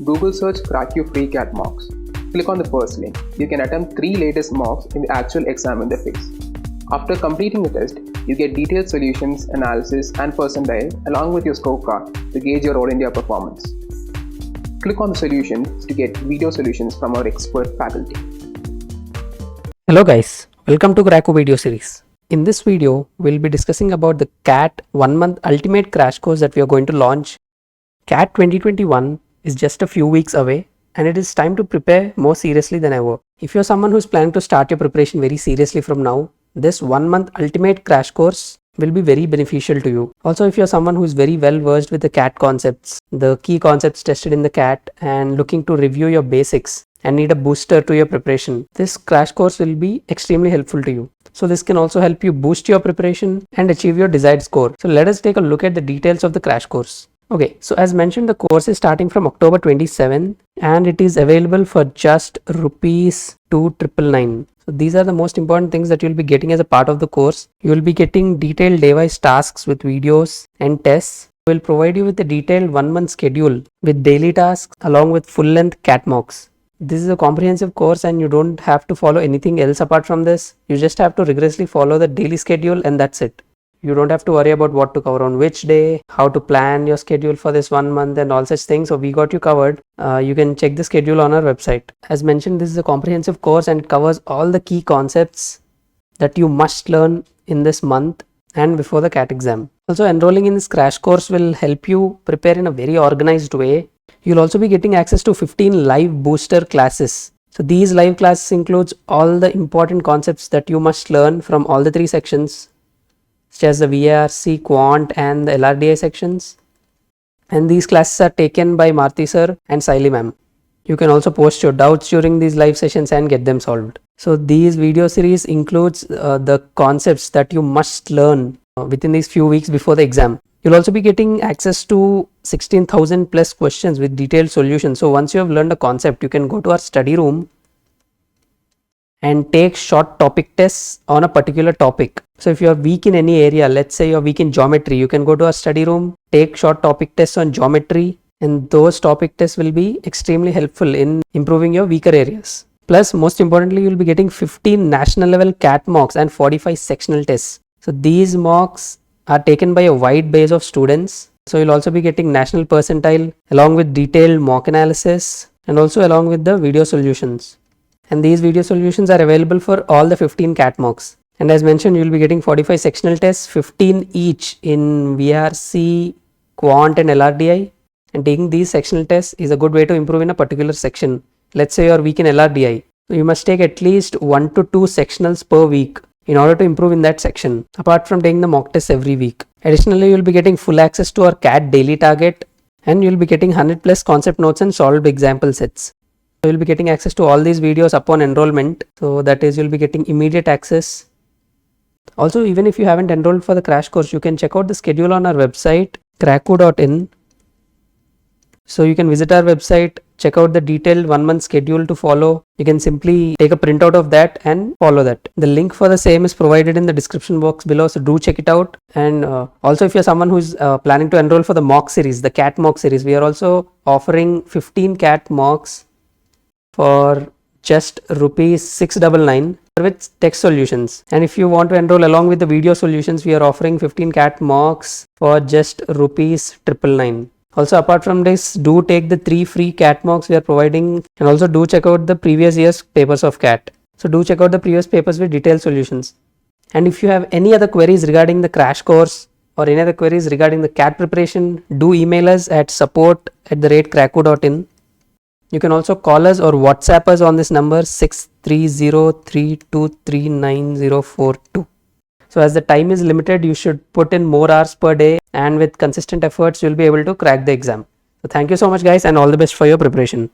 Google search CrackU free CAT mocks. Click on the first link. You can attempt 3 latest mocks in the actual exam interface. After completing the test, you get detailed solutions, analysis, and percentile along with your scorecard to gauge your All India performance. Click on the solutions to get video solutions from our expert faculty. Hello guys, welcome to CrackU video series. In this video, we'll be discussing about the CAT 1-month ultimate crash course that we are going to launch. CAT 2021 is just a few weeks away and it is time to prepare more seriously than ever. If you're someone who's planning to start your preparation very seriously from now, this 1-month ultimate crash course will be very beneficial to you. Also, if you're someone who is very well versed with the CAT concepts, the key concepts tested in the CAT, and looking to review your basics and need a booster to your preparation, this crash course will be extremely helpful to you. So this can also help you boost your preparation and achieve your desired score. So let us take a look at the details of the crash course. Okay, so as mentioned, the course is starting from October 27 and it is available for just ₹2,999. So these are the most important things that you'll be getting as a part of the course. You will be getting detailed day-wise tasks with videos and tests. We'll provide you with a detailed 1-month schedule with daily tasks along with full-length CAT mocks. This is a comprehensive course and you don't have to follow anything else apart from this. You just have to rigorously follow the daily schedule and that's it. You don't have to worry about what to cover on which day, how to plan your schedule for this 1 month and all such things. So we got you covered. You can check the schedule on our website. As mentioned, this is a comprehensive course and it covers all the key concepts that you must learn in this month and before the CAT exam. Also, enrolling in this crash course will help you prepare in a very organized way. You'll also be getting access to 15 live booster classes. So these live classes includes all the important concepts that you must learn from all the 3 sections, such as the VARC, Quant and the LRDI sections. And these classes are taken by Marti sir and Saili ma'am. You can also post your doubts during these live sessions and get them solved. So these video series includes the concepts that you must learn within these few weeks before the exam. You'll also be getting access to 16,000 plus questions with detailed solutions. So once you have learned a concept, you can go to our study room and take short topic tests on a particular topic. So if you're weak in any area, let's say you're weak in geometry, you can go to our study room, take short topic tests on geometry, and those topic tests will be extremely helpful in improving your weaker areas. Plus, most importantly, you'll be getting 15 national level CAT mocks and 45 sectional tests. So these mocks are taken by a wide base of students. So you'll also be getting national percentile along with detailed mock analysis and also along with the video solutions. And these video solutions are available for all the 15 CAT mocks. And as mentioned, you'll be getting 45 sectional tests, 15 each in VRC, Quant and LRDI. And taking these sectional tests is a good way to improve in a particular section. Let's say you're weak in LRDI. So you must take at least 1 to 2 sectionals per week in order to improve in that section, apart from taking the mock tests every week. Additionally, you'll be getting full access to our CAT daily target and you'll be getting 100 plus concept notes and solved example sets. So you'll be getting access to all these videos upon enrollment. So that is, you'll be getting immediate access. Also, even if you haven't enrolled for the crash course, you can check out the schedule on our website, cracku.in. So you can visit our website, check out the detailed 1-month schedule to follow. You can simply take a printout of that and follow that. The link for the same is provided in the description box below, so do check it out. And also, if you're someone who's planning to enroll for the mock series, the CAT mock series, we are also offering 15 CAT mocks for just ₹699 with text solutions. And if you want to enroll along with the video solutions, we are offering 15 CAT mocks for just ₹999. Also, apart from this, do take the 3 free CAT mocks we are providing and also do check out the previous year's papers of CAT. So do check out the previous papers with detailed solutions. And if you have any other queries regarding the crash course or any other queries regarding the CAT preparation, do email us at support@cracku.in. You can also call us or WhatsApp us on this number 63032399042. So as the time is limited, you should put in more hours per day and with consistent efforts, you'll be able to crack the exam. So thank you so much guys and all the best for your preparation.